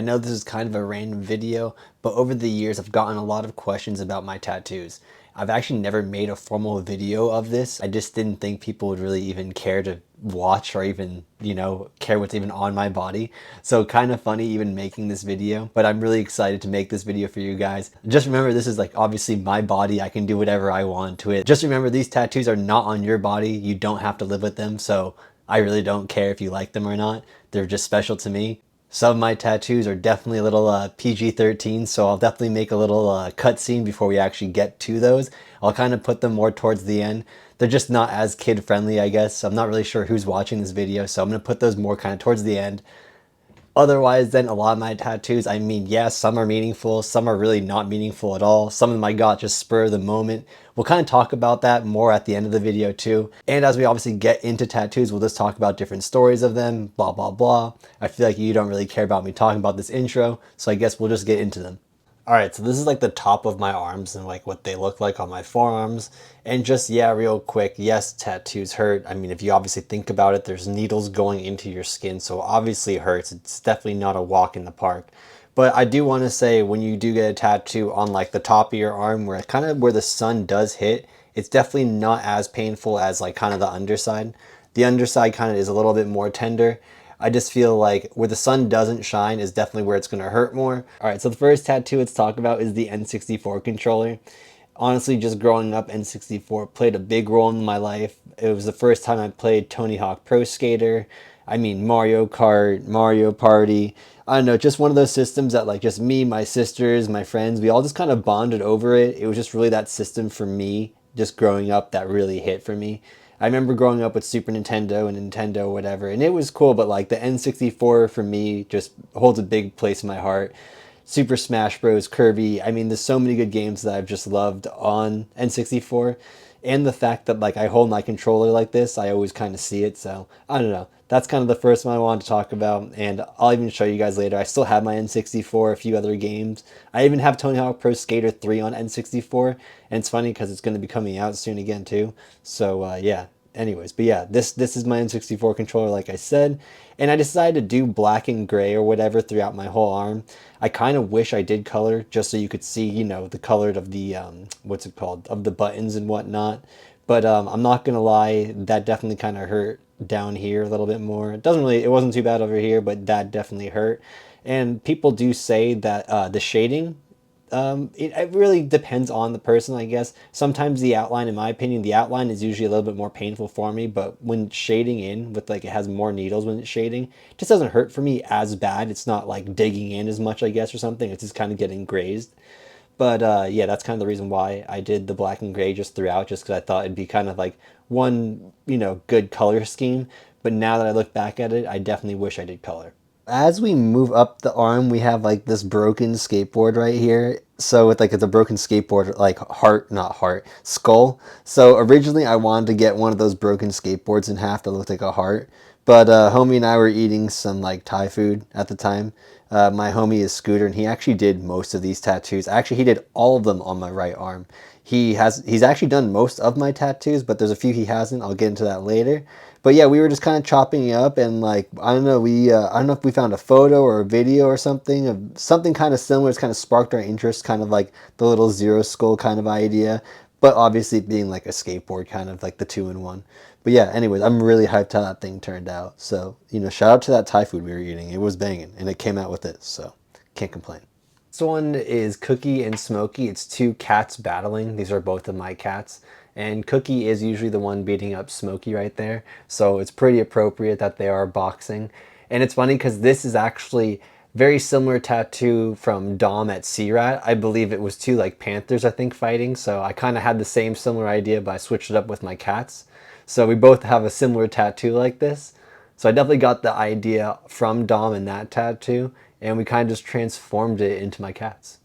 I know this is kind of a random video, but over the years I've gotten a lot of questions about my tattoos. I've actually never made a formal video of this. I just didn't think people would really even care to watch or even, care what's even on my body. So kind of funny even making this video, but I'm really excited to make this video for you guys. Just remember, this is like obviously my body. I can do whatever I want to it. Just remember, these tattoos are not on your body. You don't have to live with them. So I really don't care if you like them or not. They're just special to me. Some of my tattoos are definitely a little PG-13, so I'll definitely make a little cutscene before we actually get to those. I'll kind of put them more towards the end. They're just not as kid-friendly, I guess. I'm not really sure who's watching this video, so I'm going to put those more kind of towards the end. Otherwise, then a lot of my tattoos, I mean, yeah, some are meaningful, some are really not meaningful at all. Some of them I got just spur of the moment. We'll kind of talk about that more at the end of the video too. And as we obviously get into tattoos, we'll just talk about different stories of them, blah, blah, blah. I feel like you don't really care about me talking about this intro, so I guess we'll just get into them. All right, so this is like the top of my arms and like what they look like on my forearms. And just, yeah, real quick, yes, tattoos hurt. I mean, if you obviously think about it, there's needles going into your skin, so obviously it hurts. It's definitely not a walk in the park. But I do want to say, when you do get a tattoo on like the top of your arm, where kind of where the sun does hit, it's definitely not as painful as like kind of the underside. The underside kind of is a little bit more tender. I just feel like where the sun doesn't shine is definitely where it's going to hurt more. All right, so the first tattoo let's talk about is the N64 controller. Honestly, just growing up, N64 played a big role in my life. It was the first time I played Tony Hawk Pro Skater. I mean, Mario Kart, Mario Party. I don't know, just one of those systems that like just me, my sisters, my friends, we all just kind of bonded over it. It was just really that system for me, just growing up, that really hit for me. I remember growing up with Super Nintendo and Nintendo, whatever, and it was cool, but like the N64 for me just holds a big place in my heart. Super Smash Bros, Kirby. I mean, there's so many good games that I've just loved on N64. And the fact that like I hold my controller like this, I always kind of see it. So I don't know. That's kind of the first one I wanted to talk about, and I'll even show you guys later. I still have my N64, a few other games. I even have Tony Hawk Pro Skater 3 on N64, and it's funny because it's going to be coming out soon again too. So yeah. Anyways, but yeah, this is my N64 controller, like I said, and I decided to do black and gray or whatever throughout my whole arm. I kind of wish I did color just so you could see, the color of the what's it called, of the buttons and whatnot. But I'm not gonna lie, that definitely kind of hurt down here a little bit more. It wasn't too bad over here, but that definitely hurt. And people do say that the shading, it really depends on the person, I guess. Sometimes the outline, in my opinion, the outline is usually a little bit more painful for me, but when shading in with like it has more needles when it's shading, it just doesn't hurt for me as bad. It's not like digging in as much, I guess, or something. It's just kind of getting grazed. But yeah, that's kind of the reason why I did the black and gray just throughout, just because I thought it'd be kind of like one, good color scheme. But now that I look back at it, I definitely wish I did color. As we move up the arm, we have like this broken skateboard right here. So with like the broken skateboard, like heart, not heart, skull. So originally I wanted to get one of those broken skateboards in half that looked like a heart. But homie and I were eating some like Thai food at the time. My homie is Scooter, and he actually did most of these tattoos. Actually, he did all of them on my right arm. He's actually done most of my tattoos, but there's a few he hasn't. I'll get into that later. But yeah, we were just kind of chopping it up, and like I don't know, I don't know if we found a photo or a video or something of something kind of similar. It's kind of sparked our interest, kind of like the little zero skull kind of idea, but obviously being like a skateboard, kind of like the two-in-one. But yeah, anyways, I'm really hyped how that thing turned out. So shout out to that Thai food we were eating. It was banging, and it came out with this, so can't complain. This one is Cookie and Smokey. It's two cats battling. These are both of my cats. And Cookie is usually the one beating up Smokey right there. So it's pretty appropriate that they are boxing. And it's funny because this is actually very similar tattoo from Dom at Sea Rat. I believe it was two like panthers, I think, fighting. So I kind of had the same similar idea, but I switched it up with my cats. So we both have a similar tattoo like this. So I definitely got the idea from Dom in that tattoo, and we kind of just transformed it into my cats.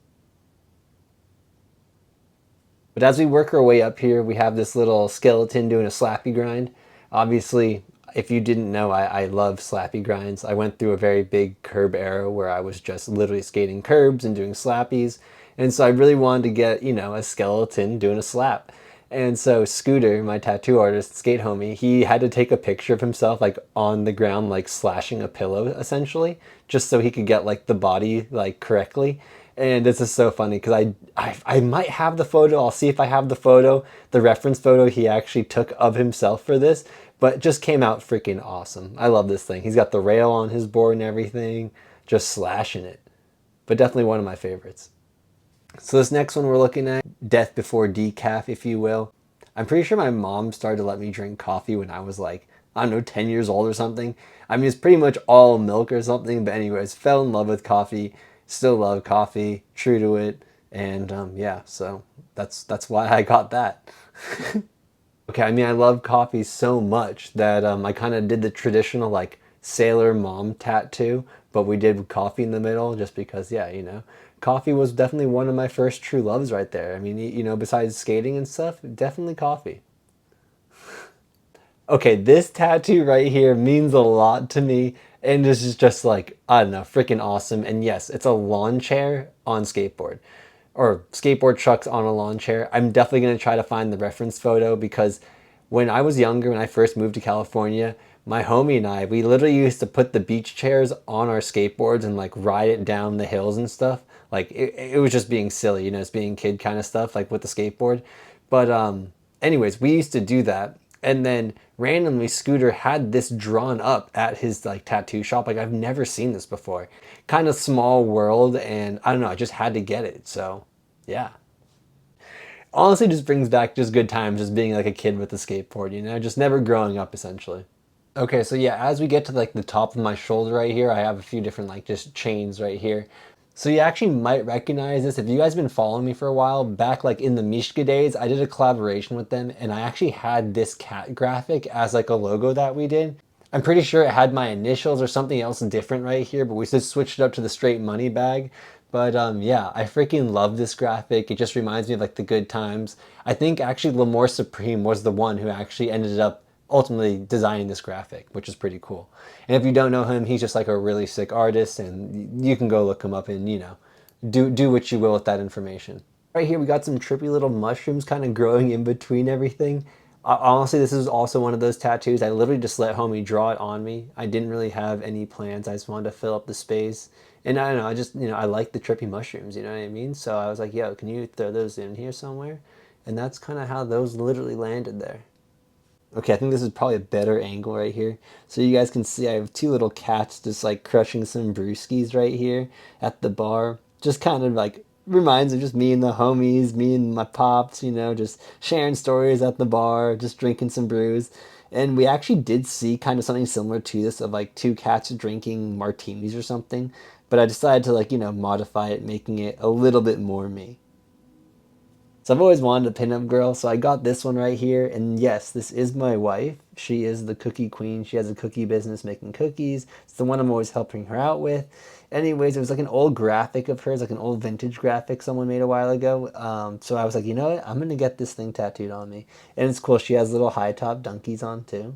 But as we work our way up here, we have this little skeleton doing a slappy grind. Obviously, if you didn't know, I love slappy grinds. I went through a very big curb era where I was just literally skating curbs and doing slappies. And so I really wanted to get, a skeleton doing a slap. And so Scooter, my tattoo artist, skate homie, he had to take a picture of himself like on the ground, like slashing a pillow essentially, just so he could get like the body like correctly. And this is so funny because I might have the photo. I'll see if I have the photo, the reference photo he actually took of himself for this, but it just came out freaking awesome. I love this thing. He's got the rail on his board and everything, just slashing it. But definitely one of my favorites. So this next one we're looking at, death before decaf, if you will. I'm pretty sure my mom started to let me drink coffee when I was like, I don't know, 10 years old or something. I mean, it's pretty much all milk or something, but anyways, fell in love with coffee, still love coffee, true to it, and yeah, so that's why I got that. Okay, I mean, I love coffee so much that I kind of did the traditional like sailor mom tattoo, but we did with coffee in the middle just because, yeah, coffee was definitely one of my first true loves right there. I mean, besides skating and stuff, definitely coffee. Okay, this tattoo right here means a lot to me, and this is just like, I don't know, freaking awesome. And yes, it's a lawn chair on skateboard, or skateboard trucks on a lawn chair. I'm definitely going to try to find the reference photo because when I was younger, when I first moved to California, my homie and I, we literally used to put the beach chairs on our skateboards and like ride it down the hills and stuff. Like it was just being silly, it's being kid kind of stuff, like with the skateboard. But anyways, we used to do that. And then randomly Scooter had this drawn up at his like tattoo shop. Like I've never seen this before. Kind of small world, and I don't know, I just had to get it. So yeah. Honestly just brings back just good times, just being like a kid with a skateboard, just never growing up essentially. Okay, so yeah, as we get to like the top of my shoulder right here, I have a few different like just chains right here. So you actually might recognize this. If you guys been following me for a while, back like in the Mishka days, I did a collaboration with them and I actually had this cat graphic as like a logo that we did. I'm pretty sure it had my initials or something else different right here, but we just switched it up to the straight money bag. But yeah, I freaking love this graphic. It just reminds me of like the good times. I think actually Lamore Supreme was the one who actually ended up ultimately designing this graphic, which is pretty cool. And if you don't know him, he's just like a really sick artist, and you can go look him up and do what you will with that information. Right here we got some trippy little mushrooms kind of growing in between everything. Honestly, this is also one of those tattoos. I literally just let homie draw it on me. I didn't really have any plans. I just wanted to fill up the space. And I don't know, I just, I like the trippy mushrooms, you know what I mean? So I was like, yo, can you throw those in here somewhere? And that's kind of how those literally landed there. Okay, I think this is probably a better angle right here. So you guys can see I have two little cats just like crushing some brewskis right here at the bar. Just kind of like reminds of just me and the homies, me and my pops, just sharing stories at the bar, just drinking some brews. And we actually did see kind of something similar to this of like two cats drinking martinis or something. But I decided to like, modify it, making it a little bit more me. So I've always wanted a pinup girl, so I got this one right here. And yes, this is my wife. She is the cookie queen. She has a cookie business making cookies. It's the one I'm always helping her out with. Anyways, it was like an old graphic of hers, like an old vintage graphic someone made a while ago. So I was like, you know what? I'm going to get this thing tattooed on me. And it's cool. She has little high top donkeys on too.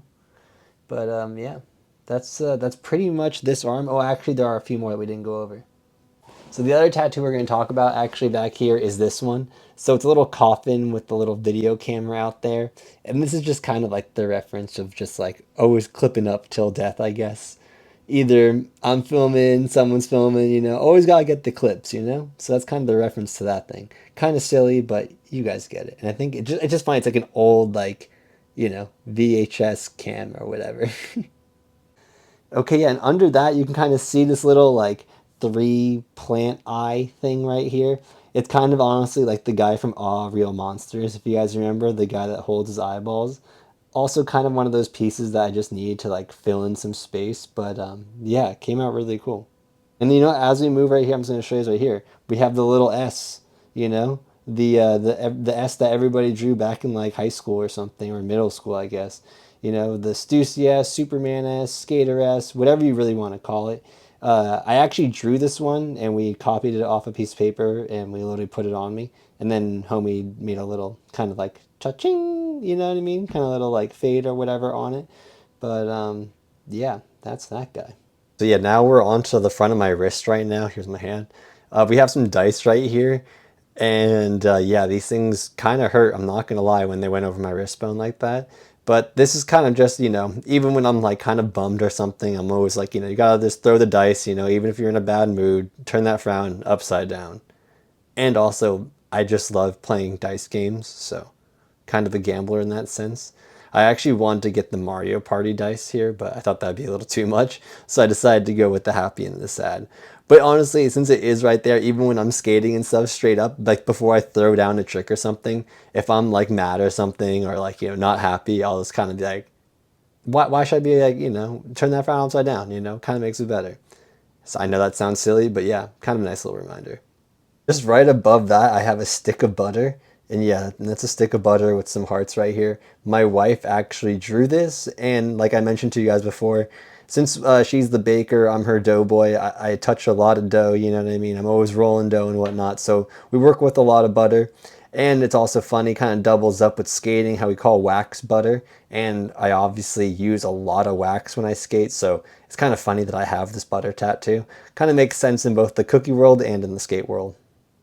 But yeah, that's pretty much this arm. Oh, actually, there are a few more that we didn't go over. So the other tattoo we're going to talk about actually back here is this one. So it's a little coffin with the little video camera out there. And this is just kind of like the reference of just like always clipping up till death, I guess. Either I'm filming, someone's filming, always got to get the clips. So that's kind of the reference to that thing. Kind of silly, but you guys get it. And I think it just finds like an old like, VHS cam or whatever. Okay, yeah, and under that you can kind of see this little like three plant eye thing right here. It's kind of honestly like the guy from Aw, Real Monsters, if you guys remember, the guy that holds his eyeballs. Also kind of one of those pieces that I just needed to like fill in some space, but yeah, it came out really cool. And as we move right here, I'm just going to show you right here. We have the little S, you know, the S that everybody drew back in like high school or something, or middle school, I guess. The Stussy S, Superman S, Skater S, whatever you really want to call it. I actually drew this one and we copied it off a piece of paper and we literally put it on me. And then homie made a little kind of like cha-ching, you know what I mean? Kind of little like fade or whatever on it. But yeah, that's that guy. So yeah, now we're onto the front of my wrist right now. Here's my hand. We have some dice right here. And yeah, these things kind of hurt. I'm not gonna lie when they went over my wrist bone like that. But this is kind of just, even when I'm like kind of bummed or something, I'm always like, you gotta just throw the dice, even if you're in a bad mood, turn that frown upside down. And also, I just love playing dice games, so kind of a gambler in that sense. I actually wanted to get the Mario Party dice here, but I thought that'd be a little too much, so I decided to go with the happy and the sad. But honestly, since it is right there, even when I'm skating and stuff straight up, like before I throw down a trick or something, if I'm like mad or something or like, not happy, I'll just kind of be like, why should I be like, turn that frown upside down, kind of makes it better. So I know that sounds silly, but yeah, kind of a nice little reminder. Just right above that, I have a stick of butter. And yeah, and that's a stick of butter with some hearts right here. My wife actually drew this, and like I mentioned to you guys before, since she's the baker, I'm her dough boy. I touch a lot of dough, you know what I mean? I'm always rolling dough and whatnot, so we work with a lot of butter. And it's also funny, kind of doubles up with skating, how we call wax butter. And I obviously use a lot of wax when I skate, so it's kind of funny that I have this butter tattoo. Kind of makes sense in both the cookie world and in the skate world.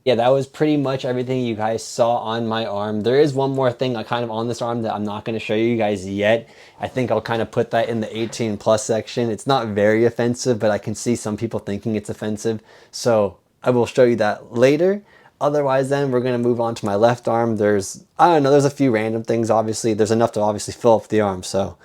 Yeah, that was pretty much everything you guys saw on my arm. There is one more thing kind of on this arm that I'm not going to show you guys yet. I think I'll kind of put that in the 18 plus section. It's not very offensive, but I can see some people thinking it's offensive. So I will show you that later. Otherwise, then we're going to move on to my left arm. I don't know, there's a few random things, obviously. There's enough to obviously fill up the arm. So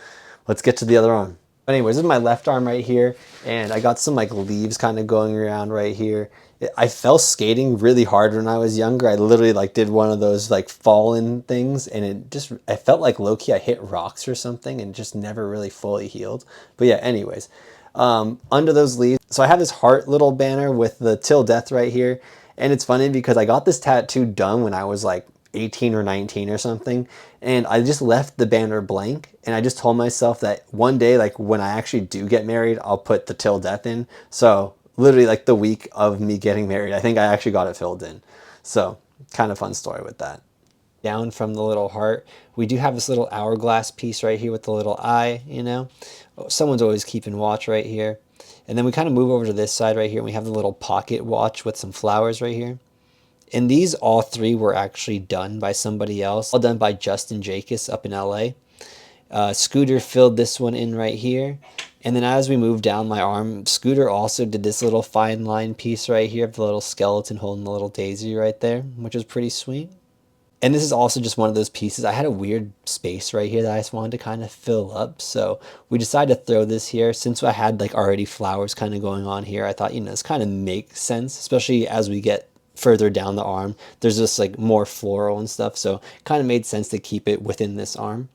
let's get to the other arm. But anyways, this is my left arm right here, and I got some like leaves kind of going around right here. I fell skating really hard when I was younger. I literally like did one of those like fallen things, and I felt like low-key I hit rocks or something and just never really fully healed. But yeah, anyways, under those leaves, so I have this heart little banner with the till death right here. And it's funny because I got this tattoo done when I was like 18 or 19 or something, and I just left the banner blank, and I just told myself that one day, like when I actually do get married, I'll put the till death in. So literally like the week of me getting married, I think I actually got it filled in. So kind of fun story with that. Down from the little heart, we do have this little hourglass piece right here with the little eye, someone's always keeping watch right here. And then we kind of move over to this side right here, and we have the little pocket watch with some flowers right here. And these all three were actually done by somebody else, all done by Justin Jacobs up in LA. Scooter filled this one in right here. And then as we move down my arm, Scooter also did this little fine line piece right here of the little skeleton holding the little daisy right there, which is pretty sweet. And this is also just one of those pieces. I had a weird space right here that I just wanted to kind of fill up. So we decided to throw this here. Since I had like already flowers kind of going on here, I thought, this kind of makes sense, especially as we get further down the arm. There's just like more floral and stuff. So kind of made sense to keep it within this arm.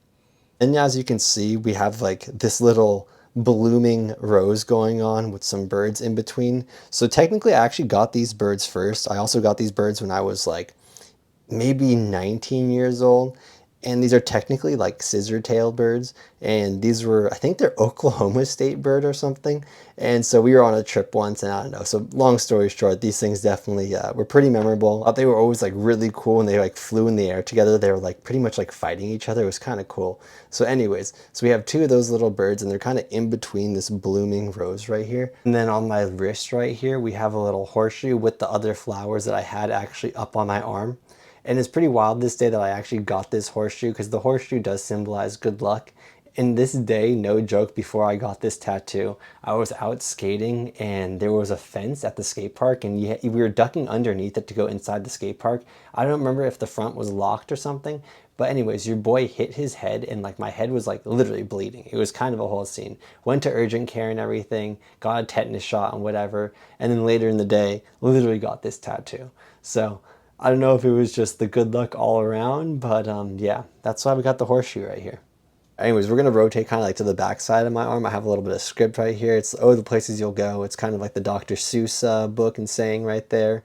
And as you can see, we have like this little blooming rose going on with some birds in between. So technically I actually got these birds first. I also got these birds when I was like maybe 19 years old, and these are technically like scissor-tailed birds, and these were, I think they're Oklahoma State bird or something. And so we were on a trip once, and I don't know, so long story short, these things definitely were pretty memorable. They were always like really cool, and they like flew in the air together. They were like pretty much like fighting each other. It was kind of cool. So anyways, so we have two of those little birds, and they're kind of in between this blooming rose right here. And then on my wrist right here, we have a little horseshoe with the other flowers that I had actually up on my arm. And it's pretty wild this day that I actually got this horseshoe, because the horseshoe does symbolize good luck. In this day, no joke, before I got this tattoo, I was out skating and there was a fence at the skate park, and we were ducking underneath it to go inside the skate park. I don't remember if the front was locked or something, but anyways, your boy hit his head, and like my head was like literally bleeding. It was kind of a whole scene. Went to urgent care and everything, got a tetanus shot and whatever, and then later in the day, literally got this tattoo. So I don't know if it was just the good luck all around, but yeah, that's why we got the horseshoe right here. Anyways, we're going to rotate kind of like to the back side of my arm. I have a little bit of script right here. It's "Oh, the places you'll go." It's kind of like the Dr. Seuss book and saying right there.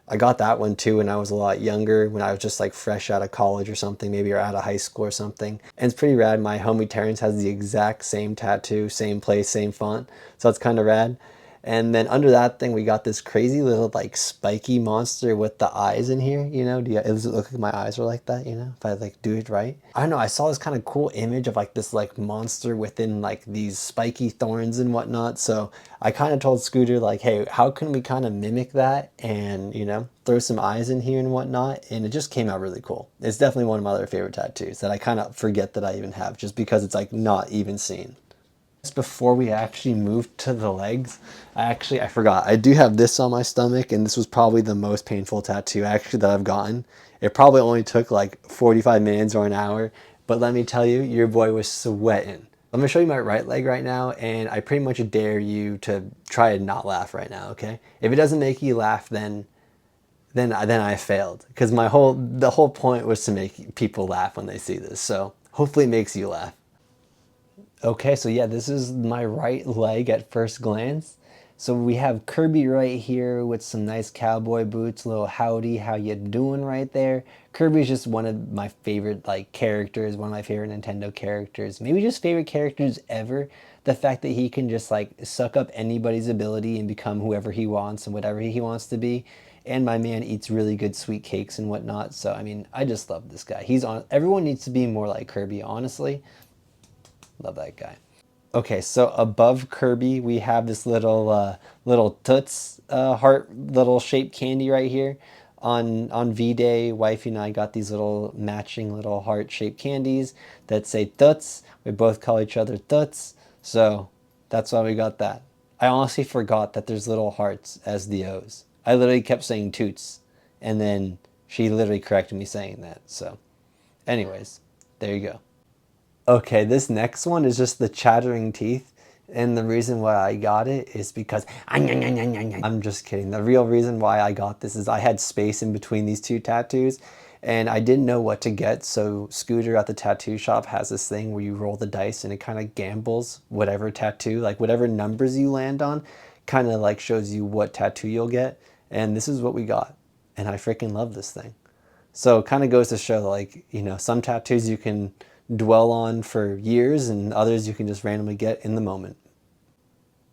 I got that one too when I was a lot younger, when I was just like fresh out of college or something, maybe, or out of high school or something. And it's pretty rad. My homie Terrence has the exact same tattoo, same place, same font. So that's kind of rad. And then under that thing, we got this crazy little like spiky monster with the eyes in here. You know, does it look like my eyes are like that? You know, if I like do it right. I don't know. I saw this kind of cool image of like this like monster within like these spiky thorns and whatnot. So I kind of told Scooter like, hey, how can we kind of mimic that and, you know, throw some eyes in here and whatnot. And it just came out really cool. It's definitely one of my other favorite tattoos that I kind of forget that I even have just because it's like not even seen. Before we actually moved to the legs, I forgot. I do have this on my stomach, and this was probably the most painful tattoo actually that I've gotten. It probably only took like 45 minutes or an hour, but let me tell you, your boy was sweating. I'm gonna show you my right leg right now, and I pretty much dare you to try and not laugh right now, okay? If it doesn't make you laugh, then I failed, because the whole point was to make people laugh when they see this. So hopefully it makes you laugh. Okay, so yeah, this is my right leg at first glance. So we have Kirby right here with some nice cowboy boots, little howdy, how you doing right there. Kirby's just one of my favorite like characters, one of my favorite Nintendo characters, maybe just favorite characters ever. The fact that he can just like suck up anybody's ability and become whoever he wants and whatever he wants to be. And my man eats really good sweet cakes and whatnot. So I mean, I just love this guy. Everyone needs to be more like Kirby, honestly. Love that guy. Okay, so above Kirby, we have this little Toots heart little shaped candy right here. On V-Day, wifey and I got these little matching little heart shaped candies that say Toots. We both call each other Toots, so that's why we got that. I honestly forgot that there's little hearts as the O's. I literally kept saying Toots, and then she literally corrected me saying that. So, anyways, there you go. Okay, this next one is just the chattering teeth. And the reason why I got it is because I'm just kidding. The real reason why I got this is I had space in between these two tattoos and I didn't know what to get. So Scooter at the tattoo shop has this thing where you roll the dice and it kind of gambles whatever tattoo, like whatever numbers you land on, kind of like shows you what tattoo you'll get. And this is what we got. And I freaking love this thing. So it kind of goes to show, like, you know, some tattoos you can dwell on for years and others you can just randomly get in the moment.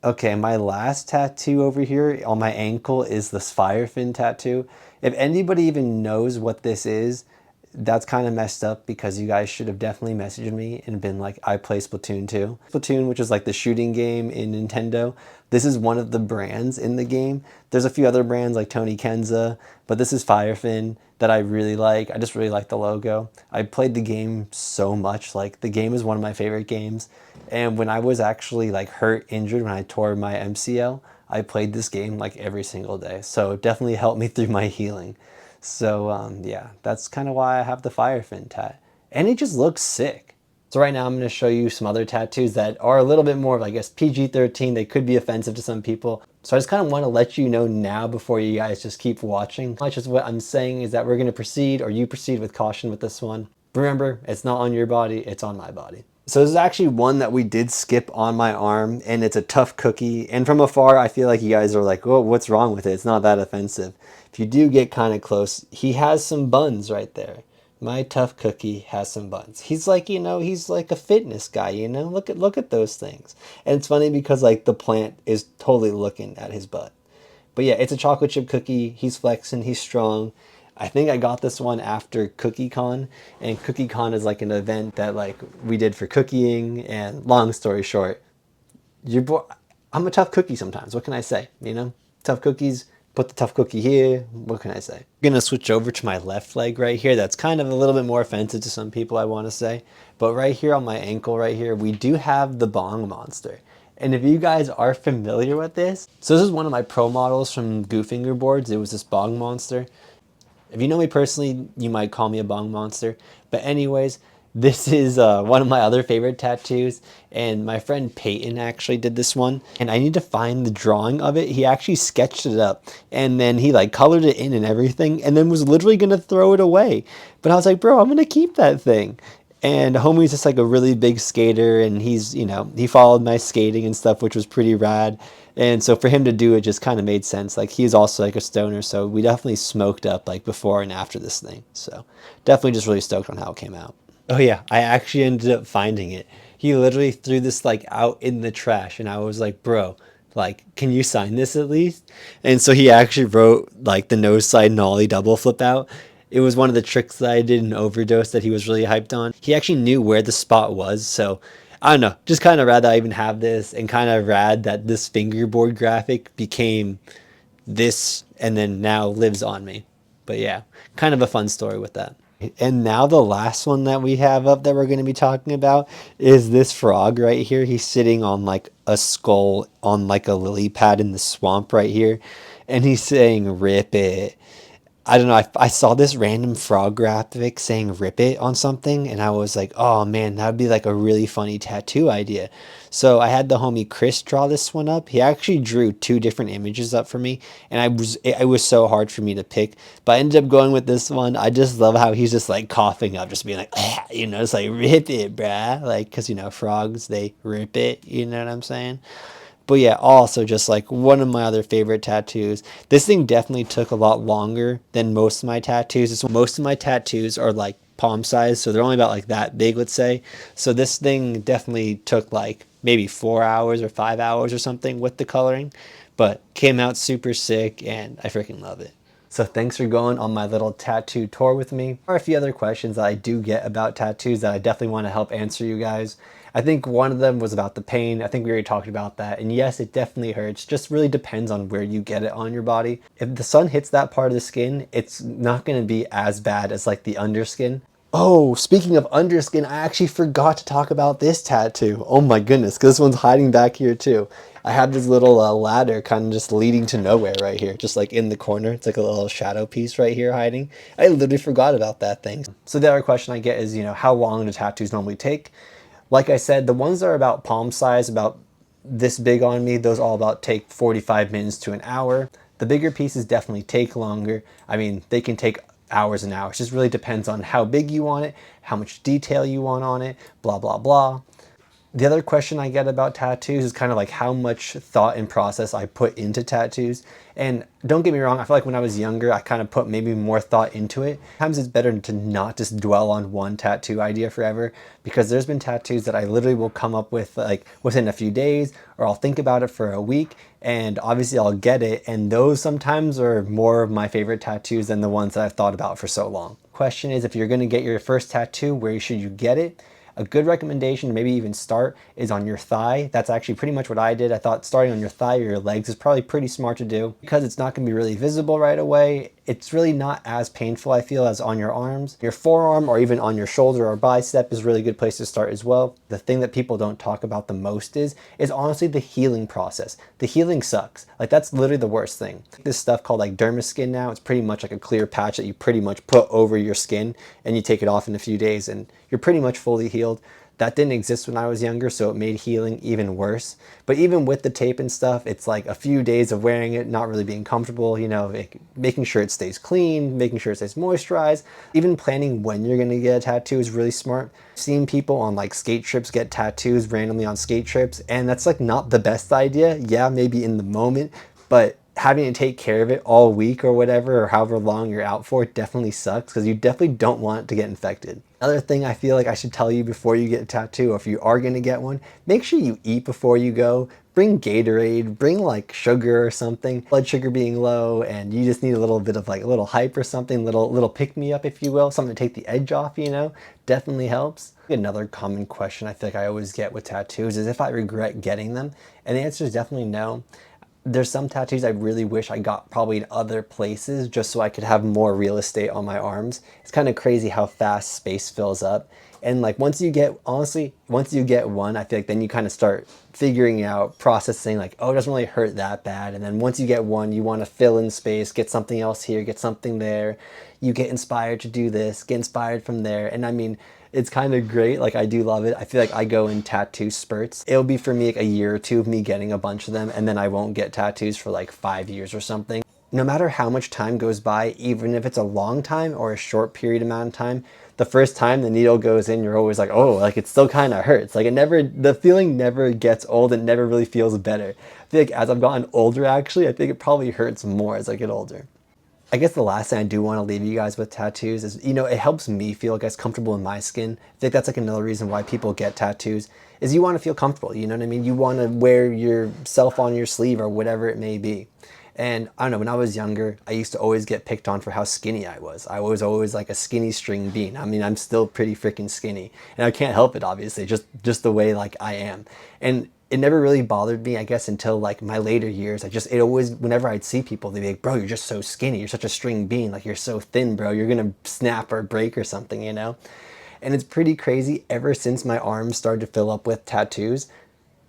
Okay, my last tattoo over here on my ankle is this fire fin tattoo. If anybody even knows what this is, that's kind of messed up because you guys should have definitely messaged me and been like, I play Splatoon 2. Splatoon, which is like the shooting game in Nintendo. This is one of the brands in the game. There's a few other brands like Tony Kenza, but this is Firefin that I really like. I just really like the logo. I played the game so much. Like, the game is one of my favorite games. And when I was actually like hurt, injured, when I tore my MCL, I played this game like every single day. So it definitely helped me through my healing. So yeah, that's kind of why I have the Firefin tat. And it just looks sick. So right now I'm going to show you some other tattoos that are a little bit more of, I guess, PG-13. They could be offensive to some people. So I just kind of want to let you know now before you guys just keep watching. Much as what I'm saying is that we're going to proceed, or you proceed with caution with this one. Remember, it's not on your body, it's on my body. So this is actually one that we did skip on my arm, and it's a tough cookie. And from afar, I feel like you guys are like, oh, what's wrong with it? It's not that offensive. If you do get kind of close, he has some buns right there. My tough cookie has some buns. He's like, you know, he's like a fitness guy, you know? Look at those things. And it's funny because like the plant is totally looking at his butt. But yeah, it's a chocolate chip cookie. He's flexing, he's strong. I think I got this one after CookieCon, and CookieCon is like an event that like we did for cookieing. And long story short, I'm a tough cookie sometimes. What can I say? You know, tough cookies. Put the tough cookie here. What can I say? I'm gonna switch over to my left leg right here. That's kind of a little bit more offensive to some people, I want to say. But right here on my ankle right here, we do have the bong monster. And if you guys are familiar with this, so this is one of my pro models from Goofinger boards. It was this bong monster. If you know me personally, you might call me a bong monster. But anyways, this is one of my other favorite tattoos. And my friend Peyton actually did this one. And I need to find the drawing of it. He actually sketched it up. And then he like colored it in and everything. And then was literally going to throw it away. But I was like, bro, I'm going to keep that thing. And homie's just like a really big skater, and he's, you know, he followed my skating and stuff, which was pretty rad. And so for him to do it just kind of made sense. Like, he's also like a stoner, so we definitely smoked up like before and after this thing. So definitely just really stoked on how it came out. Oh yeah, I actually ended up finding it. He literally threw this like out in the trash, and I was like, bro, Like, can you sign this at least? And so he actually wrote like the nose slide nollie double flip out. It was one of the tricks that I did in Overdose that he was really hyped on. He actually knew where the spot was, so I don't know, just kind of rad that I even have this, and kind of rad that this fingerboard graphic became this and then now lives on me. But yeah, kind of a fun story with that. And now the last one that we have up that we're going to be talking about is this frog right here. He's sitting on like a skull on like a lily pad in the swamp right here. And he's saying, "Rip it." I don't know. I saw this random frog graphic saying "rip it" on something, and I was like, oh man, that would be like a really funny tattoo idea. So I had the homie Chris draw this one up. He actually drew two different images up for me, and it was so hard for me to pick, but I ended up going with this one. I just love how he's just like coughing up, just being like, "Ah," it's like "rip it, bruh," like because frogs, they rip it. You know what I'm saying? But yeah, also just like one of my other favorite tattoos. This thing definitely took a lot longer than most of my tattoos. Most of my tattoos are like palm size, so they're only about like that big, let's say. So this thing definitely took like maybe 4 hours or 5 hours or something with the coloring, but came out super sick and I freaking love it. So thanks for going on my little tattoo tour with me. There are a few other questions that I do get about tattoos that I definitely want to help answer you guys. I think one of them was about the pain. I think we already talked about that. And yes, it definitely hurts. Just really depends on where you get it on your body. If the sun hits that part of the skin, it's not going to be as bad as like the underskin. Oh, speaking of underskin, I actually forgot to talk about this tattoo. Oh my goodness, because this one's hiding back here too. I have this little ladder kind of just leading to nowhere right here, just like in the corner. It's like a little shadow piece right here hiding. I literally forgot about that thing. So the other question I get is, how long do tattoos normally take? Like I said, the ones that are about palm size, about this big on me, those all about take 45 minutes to an hour. The bigger pieces definitely take longer. I mean, they can take hours and hours. It just really depends on how big you want it, how much detail you want on it, blah, blah, blah. The other question I get about tattoos is kind of like how much thought and process I put into tattoos. And don't get me wrong, I feel like when I was younger, I kind of put maybe more thought into it. Sometimes it's better to not just dwell on one tattoo idea forever, because there's been tattoos that I literally will come up with like within a few days, or I'll think about it for a week, and obviously I'll get it. And those sometimes are more of my favorite tattoos than the ones that I've thought about for so long. Question is, if you're going to get your first tattoo, where should you get it? A good recommendation to maybe even start is on your thigh. That's actually pretty much what I did. I thought starting on your thigh or your legs is probably pretty smart to do because it's not going to be really visible right away. It's really not as painful, I feel, as on your arms. Your forearm or even on your shoulder or bicep is a really good place to start as well. The thing that people don't talk about the most is honestly the healing process. The healing sucks. Like, that's literally the worst thing. This stuff called like dermaskin now, it's pretty much like a clear patch that you pretty much put over your skin and you take it off in a few days and you're pretty much fully healed. That didn't exist when I was younger, so it made healing even worse. But even with the tape and stuff, it's like a few days of wearing it, not really being comfortable, making sure it stays clean, making sure it stays moisturized. Even planning when you're gonna get a tattoo is really smart. Seeing people on like skate trips get tattoos randomly on skate trips, and that's like not the best idea. Yeah, maybe in the moment, but having to take care of it all week or whatever, or however long you're out for, definitely sucks because you definitely don't want it to get infected. Another thing I feel like I should tell you before you get a tattoo, or if you are going to get one, make sure you eat before you go. Bring Gatorade, bring like sugar or something. Blood sugar being low and you just need a little bit of like a little hype or something, little pick-me-up if you will, something to take the edge off, definitely helps. Another common question I feel like I always get with tattoos is if I regret getting them, and the answer is definitely no. There's some tattoos I really wish I got probably in other places just so I could have more real estate on my arms. It's kind of crazy how fast space fills up. And like once you get one, I feel like then you kind of start figuring out, processing like, oh, it doesn't really hurt that bad. And then once you get one, you want to fill in space, get something else here, get something there. You get inspired to do this, get inspired from there. And I mean, it's kind of great. Like, I do love it. I feel like I go in tattoo spurts. It'll be for me like a year or two of me getting a bunch of them, and then I won't get tattoos for like 5 years or something. No matter how much time goes by, even if it's a long time or a short period amount of time, the first time the needle goes in, you're always like, oh, like it still kind of hurts. Like the feeling never gets old. It never really feels better. I feel like as I've gotten older, actually, I think it probably hurts more as I get older. I guess the last thing I do want to leave you guys with tattoos is, it helps me feel, I guess, comfortable in my skin. I think that's like another reason why people get tattoos is you want to feel comfortable. You know what I mean? You want to wear yourself on your sleeve or whatever it may be. And I don't know, when I was younger, I used to always get picked on for how skinny I was. I was always like a skinny string bean. I mean, I'm still pretty freaking skinny, and I can't help it, obviously, just the way like I am. And it never really bothered me, I guess, until like my later years. It always, whenever I'd see people, they'd be like, bro, you're just so skinny. You're such a string bean. Like, you're so thin, bro. You're gonna snap or break or something, you know? And it's pretty crazy. Ever since my arms started to fill up with tattoos,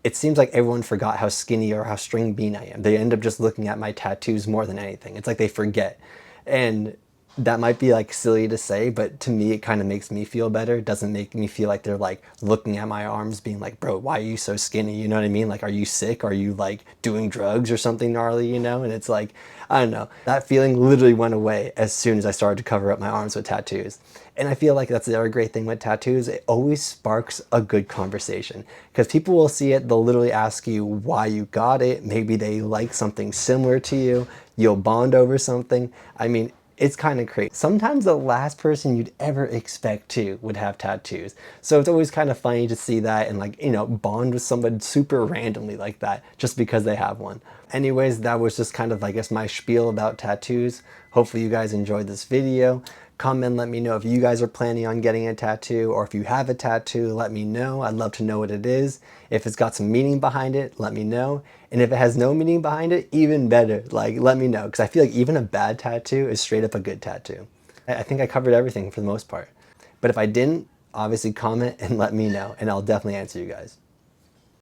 it seems like everyone forgot how skinny or how string bean I am. They end up just looking at my tattoos more than anything. It's like they forget. And that might be like silly to say, but to me, it kind of makes me feel better. It doesn't make me feel like they're like looking at my arms being like, bro, why are you so skinny? You know what I mean? Like, are you sick? Are you like doing drugs or something gnarly, you know? And it's like, I don't know. That feeling literally went away as soon as I started to cover up my arms with tattoos. And I feel like that's the other great thing with tattoos. It always sparks a good conversation because people will see it. They'll literally ask you why you got it. Maybe they like something similar to you. You'll bond over something. I mean, it's kind of crazy. Sometimes the last person you'd ever expect to would have tattoos. So it's always kind of funny to see that and like, bond with somebody super randomly like that just because they have one. Anyways, that was just kind of, I guess, my spiel about tattoos. Hopefully you guys enjoyed this video. Comment, let me know if you guys are planning on getting a tattoo, or if you have a tattoo, let me know. I'd love to know what it is. If it's got some meaning behind it, let me know. And if it has no meaning behind it, even better. Like, let me know, because I feel like even a bad tattoo is straight up a good tattoo. I think I covered everything for the most part. But if I didn't, obviously comment and let me know, and I'll definitely answer you guys.